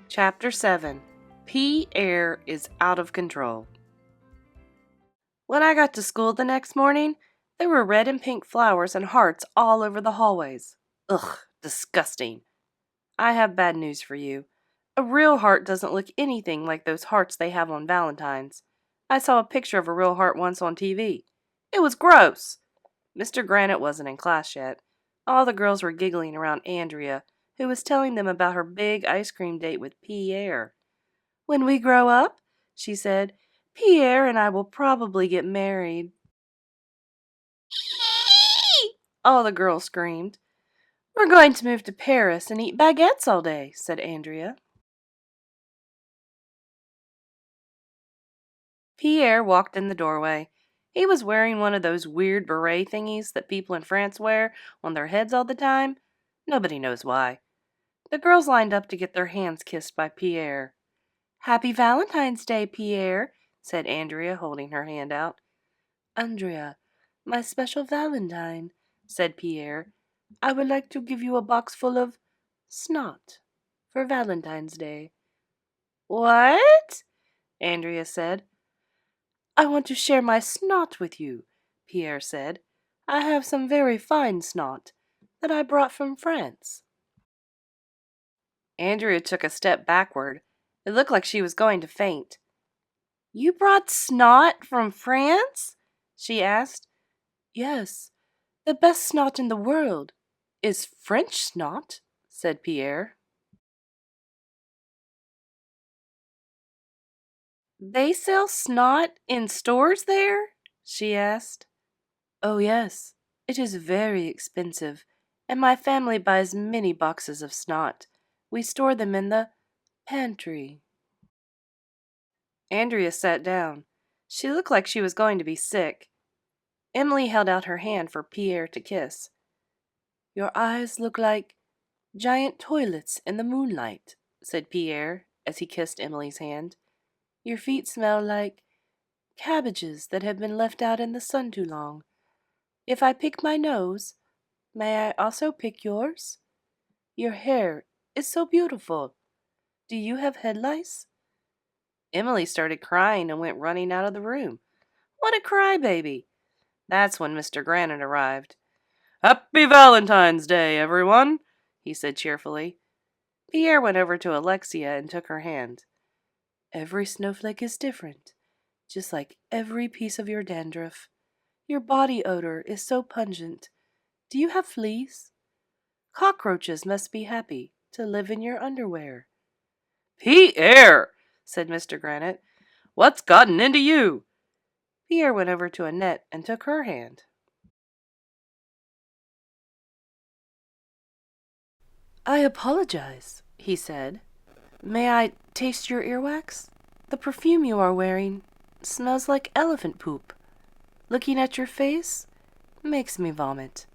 Chapter 7. Pierre is out of control. When I got to school the next morning, there were red and pink flowers and hearts all over the hallways. Ugh, disgusting. I have bad news for you. A real heart doesn't look anything like those hearts they have on Valentine's. I saw a picture of a real heart once on TV. It was gross. Mr. Granite wasn't in class yet. All the girls were giggling around Andrea, who was telling them about her big ice cream date with Pierre. "When we grow up," she said, "Pierre and I will probably get married." All the girls screamed. "We're going to move to Paris and eat baguettes all day," said Andrea. Pierre walked in the doorway. He was wearing one of those weird beret thingies that people in France wear on their heads all the time. Nobody knows why. The girls lined up to get their hands kissed by Pierre. "Happy Valentine's Day, Pierre," said Andrea, holding her hand out. "Andrea, my special Valentine," said Pierre. "I would like to give you a box full of snot for Valentine's Day." "What?" Andrea said. "I want to share my snot with you," Pierre said. "I have some very fine snot that I brought from France." Andrea took a step backward. It looked like she was going to faint. "You brought snot from France?" she asked. "Yes, the best snot in the world is French snot," said Pierre. "They sell snot in stores there?" she asked. "Oh, yes, it is very expensive, and my family buys many boxes of snot. We store them in the pantry." Andrea sat down. She looked like she was going to be sick. Emily held out her hand for Pierre to kiss. "Your eyes look like giant toilets in the moonlight," said Pierre as he kissed Emily's hand. "Your feet smell like cabbages that have been left out in the sun too long. If I pick my nose, may I also pick yours? Your hair is so beautiful. Do you have head lice?" Emily started crying and went running out of the room. What a crybaby! That's when Mr. Granite arrived. "Happy Valentine's Day, everyone," he said cheerfully. Pierre went over to Alexia and took her hand. "Every snowflake is different, just like every piece of your dandruff. Your body odor is so pungent. Do you have fleas? Cockroaches must be happy to live in your underwear." "Pierre," said Mr. Granite, "what's gotten into you?" Pierre went over to Annette and took her hand. "I apologize," he said. "May I taste your earwax? The perfume you are wearing smells like elephant poop. Looking at your face makes me vomit."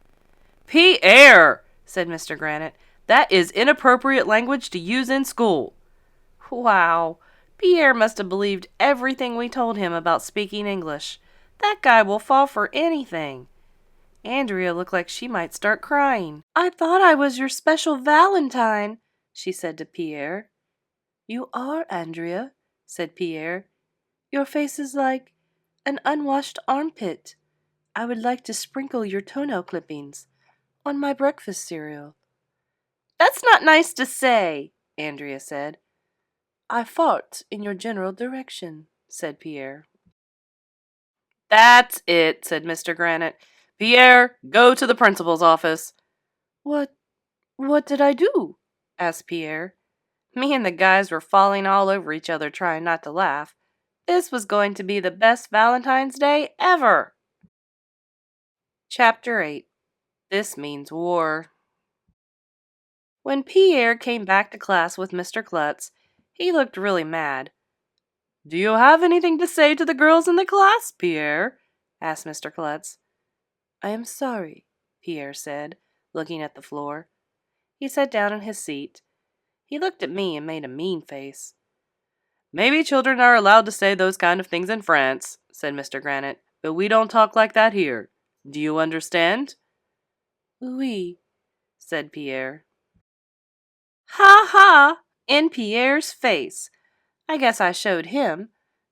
"Pierre," said Mr. Granite, "that is inappropriate language to use in school." Wow, Pierre must have believed everything we told him about speaking English. That guy will fall for anything. Andrea looked like she might start crying. "I thought I was your special Valentine," she said to Pierre. "You are, Andrea," said Pierre. "Your face is like an unwashed armpit. I would like to sprinkle your toenail clippings on my breakfast cereal." "That's not nice to say," Andrea said. "I fart in your general direction," said Pierre. "That's it," said Mr. Granite. "Pierre, go to the principal's office." What did I do?" asked Pierre. Me and the guys were falling all over each other trying not to laugh. This was going to be the best Valentine's Day ever. Chapter 8. This means war. When Pierre came back to class with Mr. Klutz, he looked really mad. "Do you have anything to say to the girls in the class, Pierre?" asked Mr. Klutz. "I am sorry," Pierre said, looking at the floor. He sat down in his seat. He looked at me and made a mean face. "Maybe children are allowed to say those kind of things in France," said Mr. Granite, "but we don't talk like that here. Do you understand?" "Oui," said Pierre. "Ha ha!" In Pierre's face. I guess I showed him.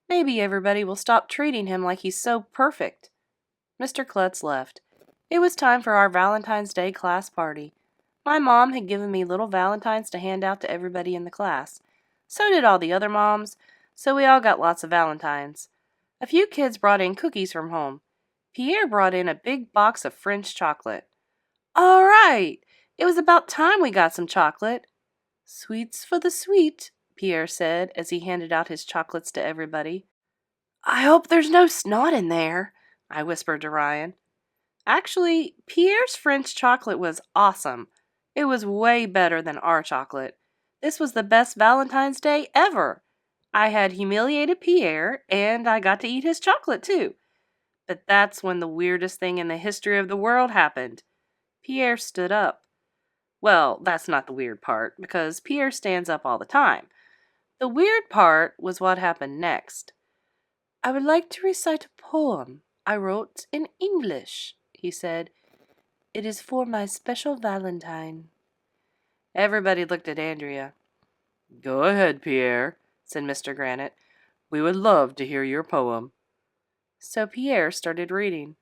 Maybe everybody will stop treating him like he's so perfect. Mr. Klutz left. It was time for our Valentine's Day class party. My mom had given me little valentines to hand out to everybody in the class. So did all the other moms, so we all got lots of valentines. A few kids brought in cookies from home. Pierre brought in a big box of French chocolate. All right! It was about time we got some chocolate. Sweets for the sweet, Pierre said as he handed out his chocolates to everybody. I hope there's no snot in there, I whispered to Ryan. Actually, Pierre's French chocolate was awesome. It was way better than our chocolate. This was the best Valentine's Day ever. I had humiliated Pierre, and I got to eat his chocolate too. But that's when the weirdest thing in the history of the world happened. Pierre stood up. Well, that's not the weird part, because Pierre stands up all the time. The weird part was what happened next. I would like to recite a poem I wrote in English, he said. It is for my special Valentine. Everybody looked at Andrea. Go ahead, Pierre, said Mr. Granite. We would love to hear your poem. So Pierre started reading.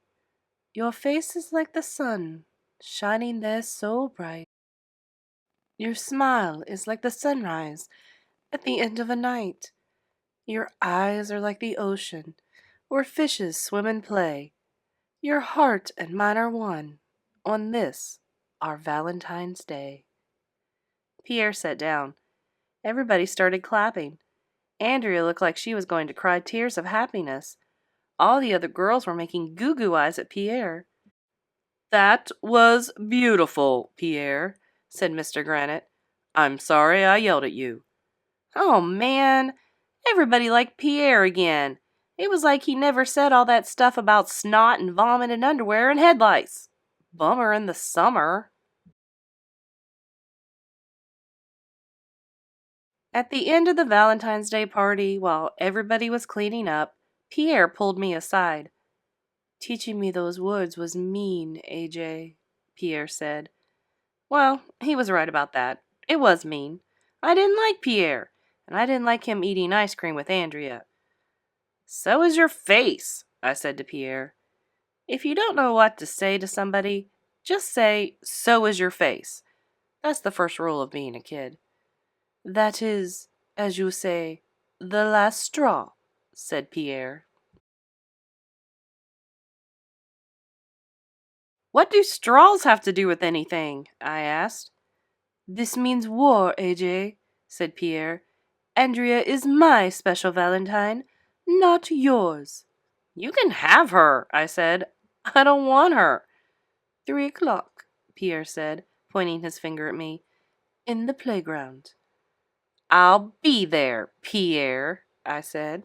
Your face is like the sun, shining there so bright. Your smile is like the sunrise at the end of a night. Your eyes are like the ocean, where fishes swim and play. Your heart and mine are one, on this, our Valentine's Day. Pierre sat down. Everybody started clapping. Andrea looked like she was going to cry tears of happiness. All the other girls were making goo-goo eyes at Pierre. That was beautiful, Pierre, said Mr. Granite. I'm sorry I yelled at you. Oh, man, everybody liked Pierre again. It was like he never said all that stuff about snot and vomit and underwear and headlights. Bummer in the summer. At the end of the Valentine's Day party, while everybody was cleaning up, Pierre pulled me aside. Teaching me those words was mean, AJ, Pierre said. Well, he was right about that. It was mean. I didn't like Pierre, and I didn't like him eating ice cream with Andrea. So is your face, I said to Pierre. If you don't know what to say to somebody, just say, so is your face. That's the first rule of being a kid. That is, as you say, the last straw, said Pierre. What do straws have to do with anything? I asked. This means war, AJ, said Pierre. Andrea is my special Valentine, not yours. You can have her, I said. I don't want her. 3 o'clock, Pierre said, pointing his finger at me. In the playground. I'll be there, Pierre, I said.